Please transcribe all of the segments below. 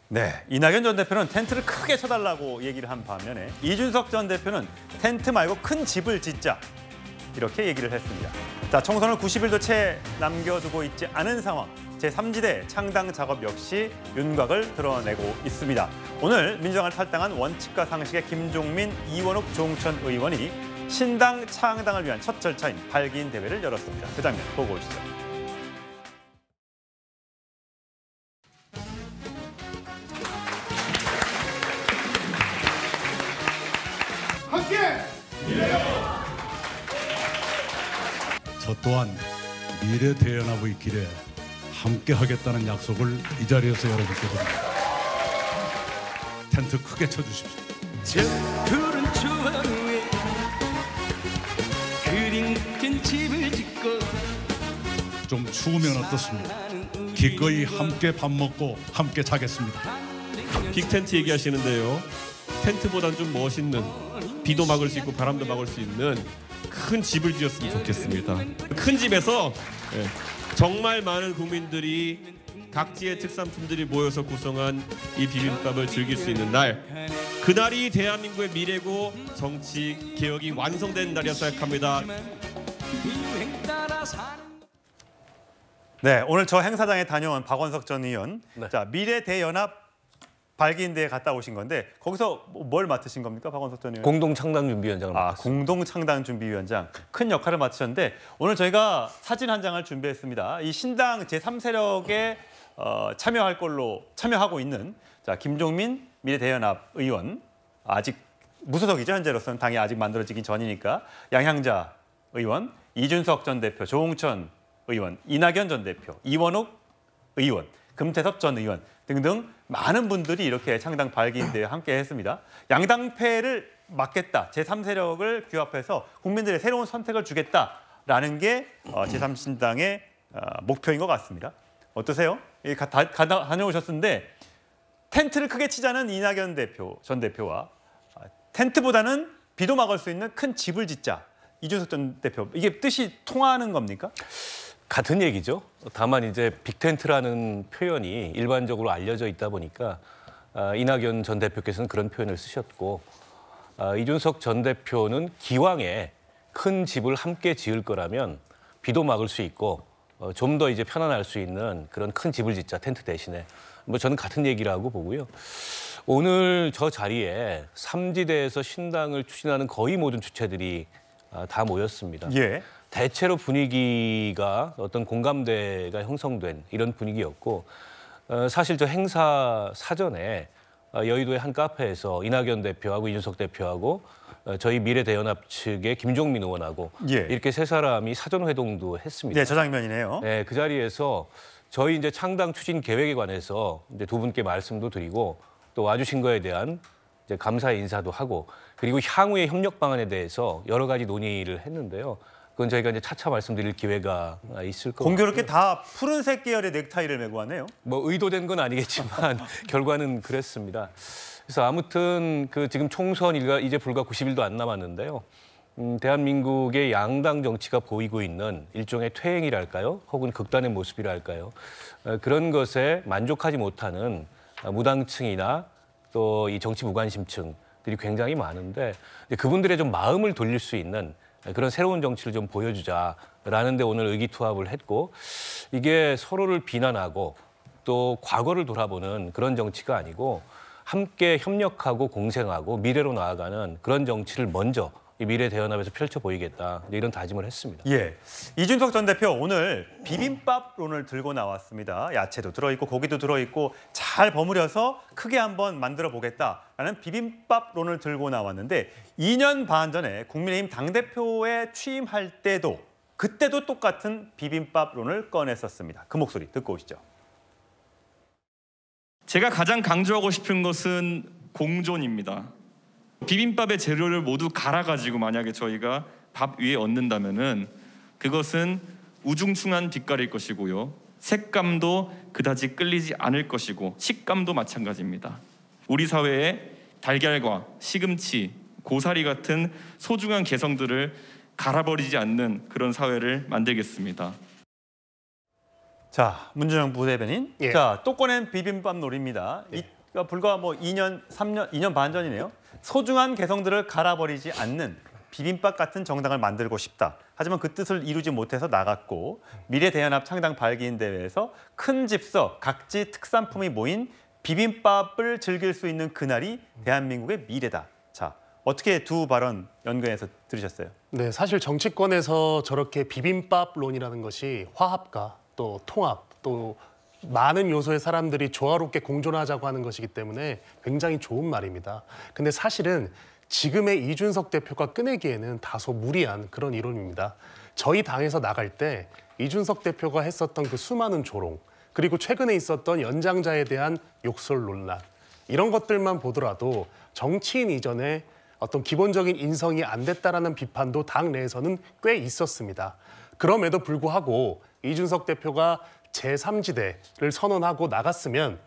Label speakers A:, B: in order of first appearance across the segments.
A: 네, 이낙연 전 대표는 텐트를 크게 쳐달라고 얘기를 한 반면에 이준석 전 대표는 텐트 말고 큰 집을 짓자 이렇게 얘기를 했습니다. 자, 총선을 90일도 채 남겨두고 있지 않은 상황. 제3지대 창당 작업 역시 윤곽을 드러내고 있습니다. 오늘 민주당을 탈당한 원칙과 상식의 김종민, 이원욱, 조응천 의원이 신당 창당을 위한 첫 절차인 발기인 대회를 열었습니다. 그 장면 보고 오시죠.
B: 함께 미래요.
C: 저 또한 미래대연합의 길에 함께 하겠다는 약속을 이 자리에서 여러분께 드립니다. 텐트 크게 쳐주십시오.
D: 저 푸른 초원 위에 그림 같은 집을 짓고
C: 좀 추우면 어떻습니까? 기꺼이 함께 밥 먹고 함께 자겠습니다.
E: 빅텐트 얘기하시는데요. 텐트보다는 좀 멋있는, 비도 막을 수 있고 바람도 막을 수 있는 큰 집을 지었으면 좋겠습니다. 큰 집에서 정말 많은 국민들이 각지의 특산품들이 모여서 구성한 이 비빔밥을 즐길 수 있는 날, 그날이 대한민국의 미래고 정치 개혁이 완성된 날이라 생각합니다.
A: 네, 오늘 저 행사장에 다녀온 박원석 전 의원, 자, 미래대연합 발기인대에 갔다 오신 건데 거기서 뭘 맡으신 겁니까, 박원석 전 의원?
F: 공동창당준비위원장을 맡았습니다.
A: 공동창당준비위원장 큰 역할을 맡으셨는데 오늘 저희가 사진 한 장을 준비했습니다. 이 신당 제3세력에 참여하고 있는 자, 김종민 미래대연합 의원, 아직 무소속이죠, 현재로서는. 당이 아직 만들어지기 전이니까. 양향자 의원, 이준석 전 대표, 조응천 의원, 이낙연 전 대표, 이원욱 의원, 금태섭 전 의원 등등 많은 분들이 이렇게 창당 발기인대에 함께 했습니다. 양당패를 막겠다, 제3세력을 규합해서 국민들의 새로운 선택을 주겠다라는 게 제3신당의 목표인 것 같습니다. 어떠세요? 다녀오셨는데 텐트를 크게 치자는 이낙연 전 대표와 텐트보다는 비도 막을 수 있는 큰 집을 짓자, 이준석 전 대표, 이게 뜻이 통하는 겁니까?
F: 같은 얘기죠. 다만 이제 빅텐트라는 표현이 일반적으로 알려져 있다 보니까 이낙연 전 대표께서는 그런 표현을 쓰셨고 이준석 전 대표는 기왕에 큰 집을 함께 지을 거라면 비도 막을 수 있고 좀 더 이제 편안할 수 있는 그런 큰 집을 짓자, 텐트 대신에. 뭐 저는 같은 얘기라고 보고요. 오늘 저 자리에 3지대에서 신당을 추진하는 거의 모든 주체들이 다 모였습니다.
A: 예.
F: 대체로 분위기가 어떤 공감대가 형성된 이런 분위기였고 사실 저 행사 사전에 여의도의 한 카페에서 이낙연 대표하고 이준석 대표하고 저희 미래대연합 측의 김종민 의원하고 이렇게 세 사람이 사전 회동도 했습니다.
A: 네, 저 장면이네요.
F: 네, 그 자리에서 저희 이제 창당 추진 계획에 관해서 이제 두 분께 말씀도 드리고 또 와주신 거에 대한 이제 감사의 인사도 하고 그리고 향후의 협력 방안에 대해서 여러 가지 논의를 했는데요. 그건 저희가 이제 차차 말씀드릴 기회가 있을 거고.
A: 공교롭게 다 푸른색 계열의 넥타이를 메고 하네요.
F: 뭐 의도된 건 아니겠지만 결과는 그랬습니다. 그래서 아무튼 그 지금 총선일가 이제 불과 90일도 안 남았는데요. 대한민국의 양당 정치가 보이고 있는 일종의 퇴행이랄까요? 혹은 극단의 모습이랄까요? 그런 것에 만족하지 못하는 무당층이나 또 이 정치 무관심층들이 굉장히 많은데 그분들의 좀 마음을 돌릴 수 있는 그런 새로운 정치를 좀 보여주자라는 데 오늘 의기투합을 했고 이게 서로를 비난하고 또 과거를 돌아보는 그런 정치가 아니고 함께 협력하고 공생하고 미래로 나아가는 그런 정치를 먼저 이 미래대연합에서 펼쳐 보이겠다 이런 다짐을 했습니다.
A: 예, 이준석 전 대표 오늘 비빔밥론을 들고 나왔습니다. 야채도 들어있고 고기도 들어있고 잘 버무려서 크게 한번 만들어 보겠다라는 비빔밥론을 들고 나왔는데 2년 반 전에 국민의힘 당대표에 취임할 때도 그때도 똑같은 비빔밥론을 꺼냈었습니다. 그 목소리 듣고 오시죠.
G: 제가 가장 강조하고 싶은 것은 공존입니다. 비빔밥의 재료를 모두 갈아가지고 만약에 저희가 밥 위에 얹는다면은 그것은 우중충한 빛깔일 것이고요. 색감도 그다지 끌리지 않을 것이고 식감도 마찬가지입니다. 우리 사회에 달걀과 시금치, 고사리 같은 소중한 개성들을 갈아버리지 않는 그런 사회를 만들겠습니다.
A: 자, 문준영 부대변인. 자, 또 꺼낸 비빔밥 놀이입니다. 그러니까 불과 뭐 2년 반 전이네요. 소중한 개성들을 갈아버리지 않는 비빔밥 같은 정당을 만들고 싶다. 하지만 그 뜻을 이루지 못해서 나갔고 미래대연합 창당 발기인 대회에서 큰 집서, 각지 특산품이 모인 비빔밥을 즐길 수 있는 그날이 대한민국의 미래다. 자, 어떻게 두 발언 연관해서 들으셨어요?
H: 네, 사실 정치권에서 저렇게 비빔밥론이라는 것이 화합과 또 통합, 또 많은 요소의 사람들이 조화롭게 공존하자고 하는 것이기 때문에 굉장히 좋은 말입니다. 근데 사실은 지금의 이준석 대표가 꺼내기에는 다소 무리한 그런 이론입니다. 저희 당에서 나갈 때 이준석 대표가 했었던 그 수많은 조롱, 그리고 최근에 있었던 연장자에 대한 욕설 논란, 이런 것들만 보더라도 정치인 이전에 어떤 기본적인 인성이 안 됐다라는 비판도 당 내에서는 꽤 있었습니다. 그럼에도 불구하고 이준석 대표가 제3지대를 선언하고 나갔으면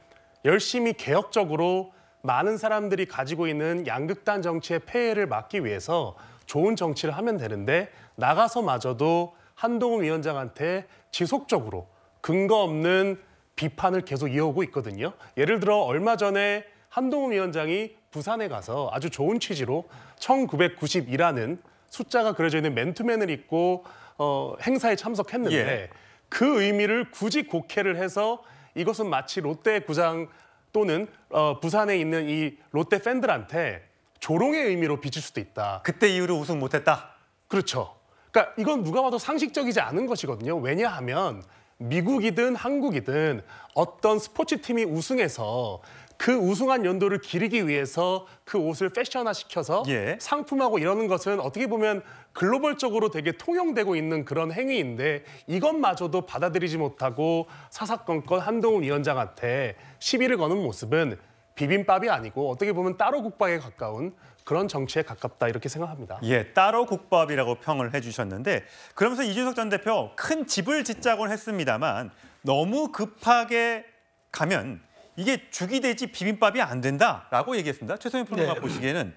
H: 열심히 개혁적으로 많은 사람들이 가지고 있는 양극단 정치의 폐해를 막기 위해서 좋은 정치를 하면 되는데 나가서마저도 한동훈 위원장한테 지속적으로 근거 없는 비판을 계속 이어오고 있거든요. 예를 들어 얼마 전에 한동훈 위원장이 부산에 가서 아주 좋은 취지로 1992라는 숫자가 그려져 있는 맨투맨을 입고 행사에 참석했는데
A: 예.
H: 그 의미를 굳이 곡해를 해서 이것은 마치 롯데 구장 또는 부산에 있는 이 롯데 팬들한테 조롱의 의미로 비칠 수도 있다.
A: 그때 이후로 우승 못했다.
H: 그렇죠. 그러니까 이건 누가 봐도 상식적이지 않은 것이거든요. 왜냐하면 미국이든 한국이든 어떤 스포츠팀이 우승해서 그 우승한 연도를 기리기 위해서 그 옷을 패션화시켜서
A: 예.
H: 상품하고 이러는 것은 어떻게 보면 글로벌적으로 되게 통용되고 있는 그런 행위인데 이것마저도 받아들이지 못하고 사사건건 한동훈 위원장한테 시비를 거는 모습은 비빔밥이 아니고 어떻게 보면 따로 국밥에 가까운 그런 정치에 가깝다 이렇게 생각합니다.
A: 예, 따로 국밥이라고 평을 해주셨는데 그러면서 이준석 전 대표 큰 집을 짓자곤 했습니다만 너무 급하게 가면 이게 죽이 되지 비빔밥이 안 된다라고 얘기했습니다. 최성현 평론가 보시기에는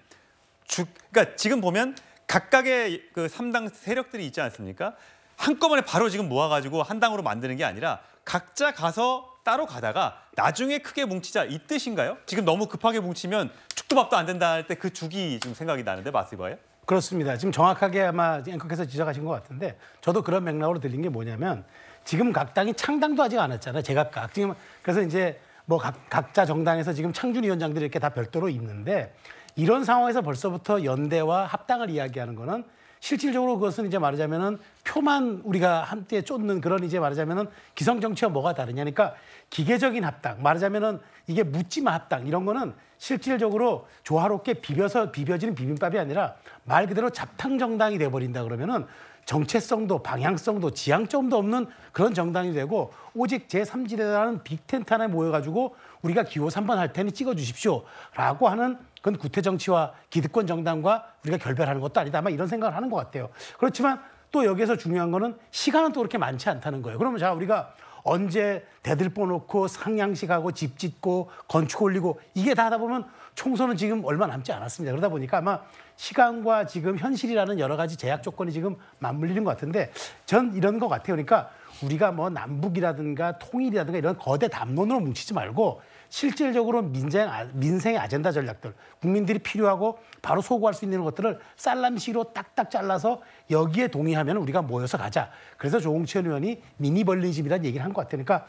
A: 그러니까 지금 보면 각각의 그 3당 세력들이 있지 않습니까? 한꺼번에 바로 지금 모아가지고 한 당으로 만드는 게 아니라 각자 가서 따로 가다가 나중에 크게 뭉치자 이 뜻인가요? 지금 너무 급하게 뭉치면 죽도 밥도 안 된다 할 때 그 죽이 좀 생각이 나는데 맞을 거예요?
I: 그렇습니다. 지금 정확하게 아마 앵커께서 지적하신 것 같은데 저도 그런 맥락으로 들린 게 뭐냐면 지금 각 당이 창당도 아직 안 했잖아요. 제각각. 지금 그래서 이제 뭐 각자 정당에서 지금 창준위원장들이 이렇게 다 별도로 있는데 이런 상황에서 벌써부터 연대와 합당을 이야기하는 거는 실질적으로 그것은 이제 말하자면은 표만 우리가 한때 쫓는 그런 이제 말하자면은 기성 정치와 뭐가 다르냐니까 기계적인 합당 말하자면은 이게 묻지마 합당 이런 거는 실질적으로 조화롭게 비벼지는 비빔밥이 아니라 말 그대로 잡탕 정당이 돼버린다 그러면은 정체성도 방향성도 지향점도 없는 그런 정당이 되고 오직 제3지대라는 빅텐트 하나에 모여가지고 우리가 기호 3번 할 테니 찍어주십시오라고 하는 그건 구태정치와 기득권 정당과 우리가 결별하는 것도 아니다. 아마 이런 생각을 하는 것 같아요. 그렇지만 또 여기서 중요한 거는 시간은 또 그렇게 많지 않다는 거예요. 그러면 자 우리가 언제 대들보 놓고 상향식하고 집 짓고 건축 올리고 이게 다 하다 보면 총선은 지금 얼마 남지 않았습니다. 그러다 보니까 아마 시간과 지금 현실이라는 여러 가지 제약 조건이 지금 맞물리는 것 같은데 전 이런 것 같아요. 그러니까 우리가 뭐 남북이라든가 통일이라든가 이런 거대 담론으로 뭉치지 말고 실질적으로 민생의 아젠다 전략들, 국민들이 필요하고 바로 소구할 수 있는 것들을 쌀람식으로 딱딱 잘라서 여기에 동의하면 우리가 모여서 가자. 그래서 조홍천 의원이 미니벌리즘이라는 얘기를 한 것 같아요. 그러니까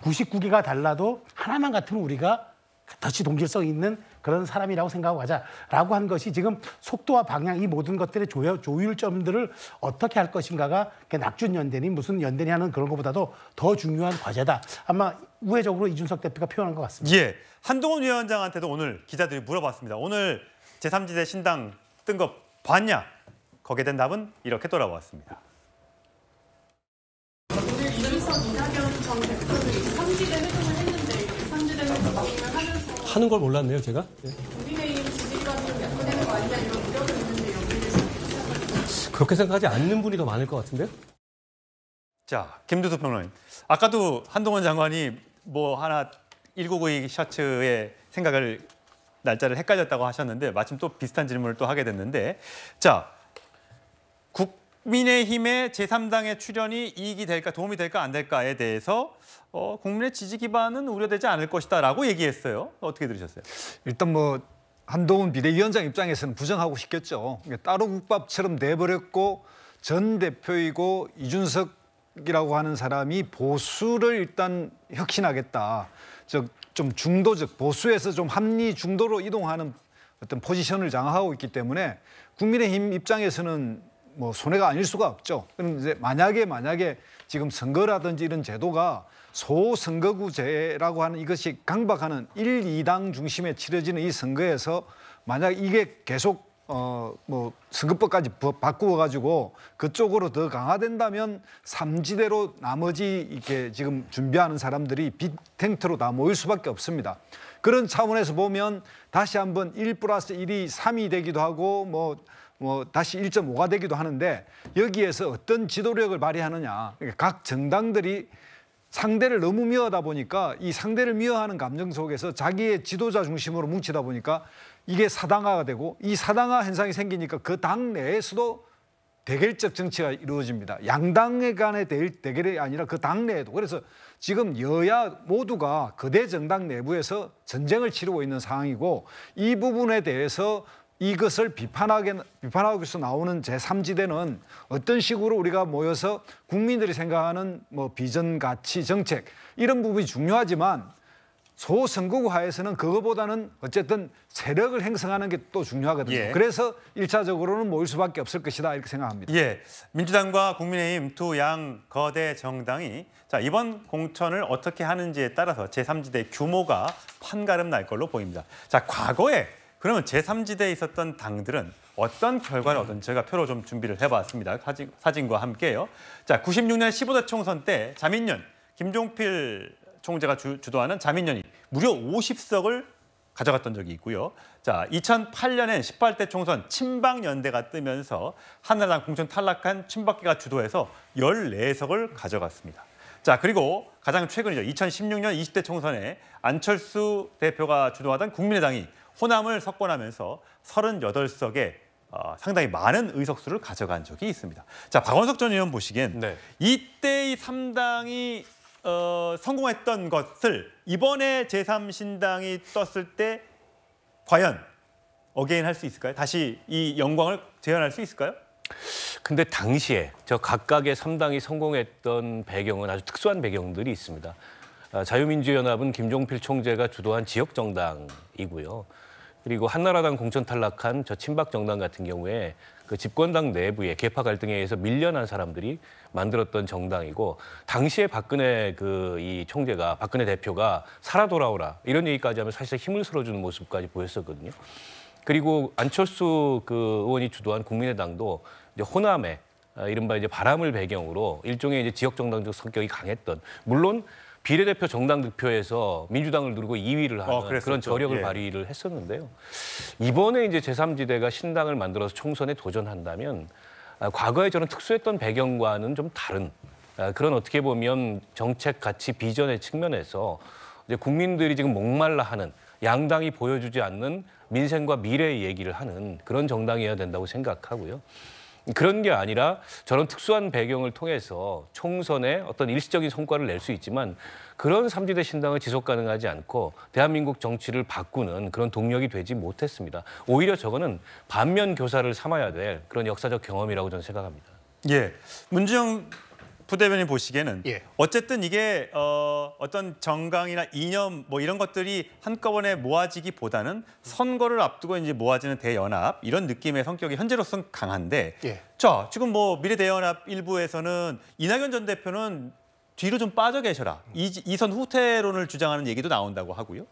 I: 99개가 달라도 하나만 같으면 우리가 다시 동질성 있는 그런 사람이라고 생각하고 가자라고 한 것이 지금 속도와 방향 이 모든 것들의 조율점들을 어떻게 할 것인가가 낙준연대니 무슨 연대니 하는 그런 것보다도 더 중요한 과제다. 아마 우회적으로 이준석 대표가 표현한 것 같습니다.
A: 예, 한동훈 위원장한테도 오늘 기자들이 물어봤습니다. 오늘 제3지대 신당 뜬 거 봤냐? 거기에 대한 답은 이렇게 돌아왔습니다.
J: 오늘 이준석, 이낙연 전 대표들이 3지대 회동을 했는데 3지대 회동을 하면서
K: 하는 걸 몰랐네요, 제가.
J: 국민의힘 지지가 좀 약화되는 거 아니냐 이런 우려도 있는데 여기에 대해서
K: 그렇게 생각하지 않는 분이 더 많을 것 같은데요?
A: 자, 김두수 평론가님. 아까도 한동훈 장관이 뭐 하나 1992 셔츠의 생각을 날짜를 헷갈렸다고 하셨는데 마침 또 비슷한 질문을 또 하게 됐는데 자, 국민의힘의 제3당의 출연이 이익이 될까 도움이 될까 안 될까에 대해서 국민의 지지 기반은 우려되지 않을 것이다라고 얘기했어요. 어떻게 들으셨어요?
L: 일단 뭐 한동훈 비대위원장 입장에서는 부정하고 싶겠죠. 따로 국밥처럼 내버렸고 전 대표이고 이준석이라고 하는 사람이 보수를 일단 혁신하겠다. 즉 좀 중도적 보수에서 좀 합리 중도로 이동하는 어떤 포지션을 장악하고 있기 때문에 국민의힘 입장에서는 뭐 손해가 아닐 수가 없죠. 그럼 이제 만약에 지금 선거라든지 이런 제도가 소선거구제라고 하는 이것이 강박하는 1, 2당 중심에 치러지는 이 선거에서 만약 이게 계속 뭐 선거법까지 바꾸어 가지고 그쪽으로 더 강화된다면 삼지대로 나머지 이렇게 지금 준비하는 사람들이 빅텐트로 다 모일 수밖에 없습니다. 그런 차원에서 보면 다시 한번 1+1이 3이 되기도 하고 뭐 다시 1.5가 되기도 하는데 여기에서 어떤 지도력을 발휘하느냐. 그러니까 각 정당들이 상대를 너무 미워하다 보니까 이 상대를 미워하는 감정 속에서 자기의 지도자 중심으로 뭉치다 보니까 이게 사당화가 되고 이 사당화 현상이 생기니까 그 당 내에서도 대결적 정치가 이루어집니다. 양당 간의 대결이 아니라 그 당 내에도. 그래서 지금 여야 모두가 거대 정당 내부에서 전쟁을 치르고 있는 상황이고 이 부분에 대해서 이것을 비판하기 위해서 나오는 제3지대는 어떤 식으로 우리가 모여서 국민들이 생각하는 뭐 비전, 가치, 정책 이런 부분이 중요하지만 소선거구 하에서는 그거보다는 어쨌든 세력을 형성하는 게 또 중요하거든요.
A: 예.
L: 그래서 1차적으로는 모일 수밖에 없을 것이다 이렇게 생각합니다.
A: 예, 민주당과 국민의힘 두 양 거대 정당이 자 이번 공천을 어떻게 하는지에 따라서 제3지대 규모가 판가름 날 걸로 보입니다. 자 과거에 그러면 제3지대에 있었던 당들은 어떤 결과를 얻은 제가 표로 좀 준비를 해봤습니다. 사진과 함께요. 자 96년 15대 총선 때 자민련 김종필 총재가 주도하는 자민련이 무려 50석을 가져갔던 적이 있고요. 자, 2008년엔 18대 총선 친박연대가 뜨면서 한나라당 공천 탈락한 친박계가 주도해서 14석을 가져갔습니다. 자, 그리고 가장 최근이죠. 2016년 20대 총선에 안철수 대표가 주도하던 국민의당이 호남을 석권하면서 38석의 상당히 많은 의석수를 가져간 적이 있습니다. 자, 박원석 전 의원 보시기엔
F: 네.
A: 이때의 3당이 성공했던 것을 이번에 제3신당이 떴을 때 과연 어게인 할 수 있을까요? 다시 이 영광을 재현할 수 있을까요?
F: 근데 당시에 저 각각의 3당이 성공했던 배경은 아주 특수한 배경들이 있습니다. 자유민주연합은 김종필 총재가 주도한 지역정당이고요. 그리고 한나라당 공천 탈락한 저 친박정당 같은 경우에 그 집권당 내부의 계파 갈등에 의해서 밀려난 사람들이 만들었던 정당이고 당시에 박근혜 이 총재가 박근혜 대표가 살아 돌아오라 이런 얘기까지 하면 사실 힘을 실어주는 모습까지 보였었거든요. 그리고 안철수 의원이 주도한 국민의당도 이제 호남에 이른바 이제 바람을 배경으로 일종의 이제 지역 정당적 성격이 강했던 물론 비례대표 정당 득표에서 민주당을 누르고 2위를 하는 그런 저력을 발휘를 했었는데요. 이번에 이제 제3지대가 신당을 만들어서 총선에 도전한다면 과거에 저는 특수했던 배경과는 좀 다른 그런 어떻게 보면 정책 가치 비전의 측면에서 이제 국민들이 지금 목말라 하는 양당이 보여주지 않는 민생과 미래의 얘기를 하는 그런 정당이어야 된다고 생각하고요. 그런 게 아니라 저런 특수한 배경을 통해서 총선에 어떤 일시적인 성과를 낼 수 있지만 그런 3지대 신당을 지속 가능하지 않고 대한민국 정치를 바꾸는 그런 동력이 되지 못했습니다. 오히려 저거는 반면 교사를 삼아야 될 그런 역사적 경험이라고 저는 생각합니다.
A: 예, 문주영 부대변인 보시기에는
H: 예.
A: 어쨌든 이게 어떤 정강이나 이념 뭐 이런 것들이 한꺼번에 모아지기보다는 선거를 앞두고 이제 모아지는 대연합 이런 느낌의 성격이 현재로서는 강한데
H: 예.
A: 자 지금 뭐 미래대연합 일부에서는 이낙연 전 대표는 뒤로 좀 빠져 계셔라. 이선 후퇴론을 주장하는 얘기도 나온다고 하고요.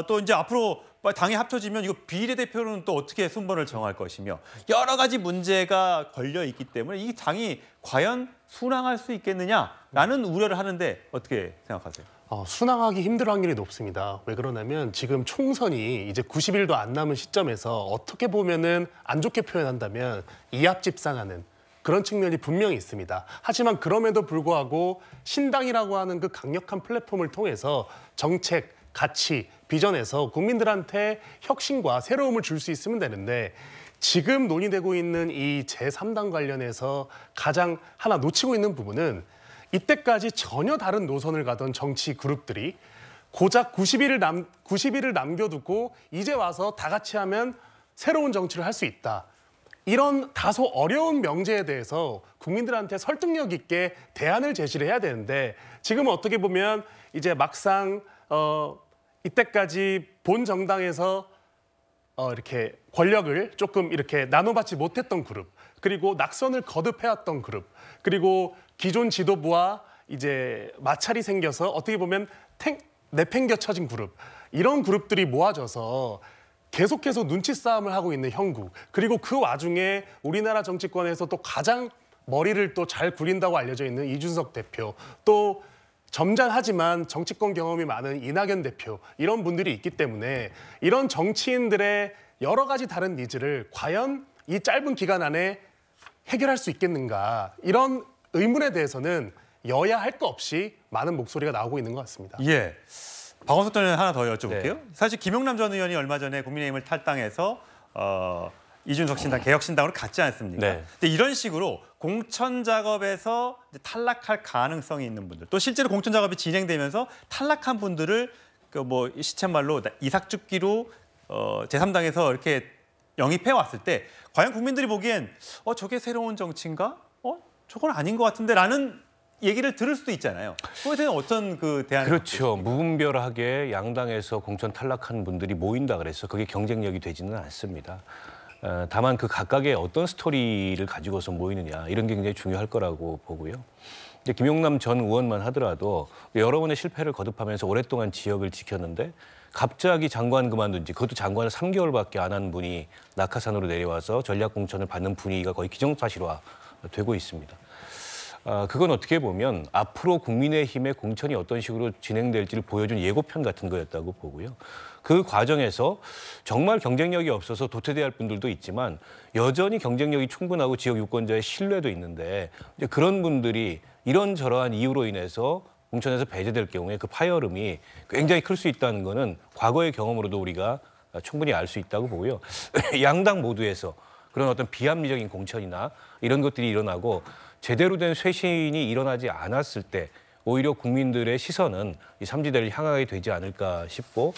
A: 또 이제 앞으로 당이 합쳐지면 이거 비례대표는 또 어떻게 순번을 정할 것이며 여러 가지 문제가 걸려 있기 때문에 이 당이 과연 순항할 수 있겠느냐라는 우려를 하는데 어떻게 생각하세요?
H: 순항하기 힘들 확률이 높습니다. 왜 그러냐면 지금 총선이 이제 90일도 안 남은 시점에서 어떻게 보면은 안 좋게 표현한다면 이합집산하는 그런 측면이 분명히 있습니다. 하지만 그럼에도 불구하고 신당이라고 하는 그 강력한 플랫폼을 통해서 정책, 가치, 비전에서 국민들한테 혁신과 새로움을 줄 수 있으면 되는데 지금 논의되고 있는 이 제3당 관련해서 가장 하나 놓치고 있는 부분은 이때까지 전혀 다른 노선을 가던 정치 그룹들이 고작 90일을 남겨두고 이제 와서 다 같이 하면 새로운 정치를 할 수 있다. 이런 다소 어려운 명제에 대해서 국민들한테 설득력 있게 대안을 제시를 해야 되는데 지금은 어떻게 보면 이제 막상 이때까지 본 정당에서 이렇게 권력을 조금 이렇게 나눠받지 못했던 그룹, 그리고 낙선을 거듭해왔던 그룹, 그리고 기존 지도부와 이제 마찰이 생겨서 어떻게 보면 내팽겨쳐진 그룹, 이런 그룹들이 모아져서 계속해서 눈치 싸움을 하고 있는 형국, 그리고 그 와중에 우리나라 정치권에서 또 가장 머리를 또 잘 굴린다고 알려져 있는 이준석 대표, 또 점잖하지만 정치권 경험이 많은 이낙연 대표, 이런 분들이 있기 때문에 이런 정치인들의 여러 가지 다른 니즈를 과연 이 짧은 기간 안에 해결할 수 있겠는가, 이런 의문에 대해서는 여야 할 거 없이 많은 목소리가 나오고 있는 것 같습니다.
A: 예. 박원석 전 의원 하나 더 여쭤볼게요.
F: 네.
A: 사실 김용남 전 의원이 얼마 전에 국민의힘을 탈당해서 이준석 신당, 개혁신당으로 갔지 않습니까?
F: 네.
A: 근데 이런 식으로 공천 작업에서 이제 탈락할 가능성이 있는 분들, 또 실제로 공천 작업이 진행되면서 탈락한 분들을 그 뭐 시쳇말로 이삭죽기로 제3당에서 이렇게 영입해 왔을 때 과연 국민들이 보기엔 저게 새로운 정치인가? 저건 아닌 것 같은데라는 얘기를 들을 수도 있잖아요. 그거에 대한 어떤 그 대안이
F: 그렇죠. 무분별하게 양당에서 공천 탈락한 분들이 모인다 그래서 그게 경쟁력이 되지는 않습니다. 다만 그 각각의 어떤 스토리를 가지고서 모이느냐, 이런 게 굉장히 중요할 거라고 보고요. 이제 김용남 전 의원만 하더라도 여러 번의 실패를 거듭하면서 오랫동안 지역을 지켰는데 갑자기 장관 그만둔 지, 그것도 장관을 3개월밖에 안 한 분이 낙하산으로 내려와서 전략 공천을 받는 분위기가 거의 기정사실화되고 있습니다. 그건 어떻게 보면 앞으로 국민의힘의 공천이 어떤 식으로 진행될지를 보여준 예고편 같은 거였다고 보고요. 그 과정에서 정말 경쟁력이 없어서 도태돼야 할 분들도 있지만 여전히 경쟁력이 충분하고 지역 유권자의 신뢰도 있는데 이제 그런 분들이 이런저러한 이유로 인해서 공천에서 배제될 경우에 그 파열음이 굉장히 클 수 있다는 거는 과거의 경험으로도 우리가 충분히 알 수 있다고 보고요. 양당 모두에서 그런 어떤 비합리적인 공천이나 이런 것들이 일어나고 제대로 된 쇄신이 일어나지 않았을 때 오히려 국민들의 시선은 이 삼지대를 향하게 되지 않을까 싶고,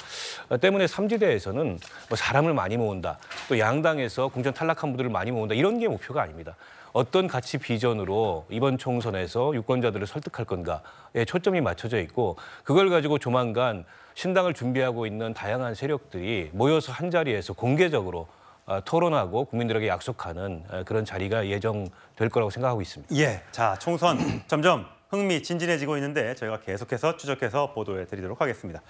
F: 때문에 삼지대에서는 뭐 사람을 많이 모은다, 또 양당에서 공천 탈락한 분들을 많이 모은다, 이런 게 목표가 아닙니다. 어떤 가치 비전으로 이번 총선에서 유권자들을 설득할 건가에 초점이 맞춰져 있고, 그걸 가지고 조만간 신당을 준비하고 있는 다양한 세력들이 모여서 한자리에서 공개적으로 토론하고 국민들에게 약속하는 그런 자리가 예정될 거라고 생각하고 있습니다.
A: 예, 자 총선 점점 흥미진진해지고 있는데 저희가 계속해서 추적해서 보도해 드리도록 하겠습니다.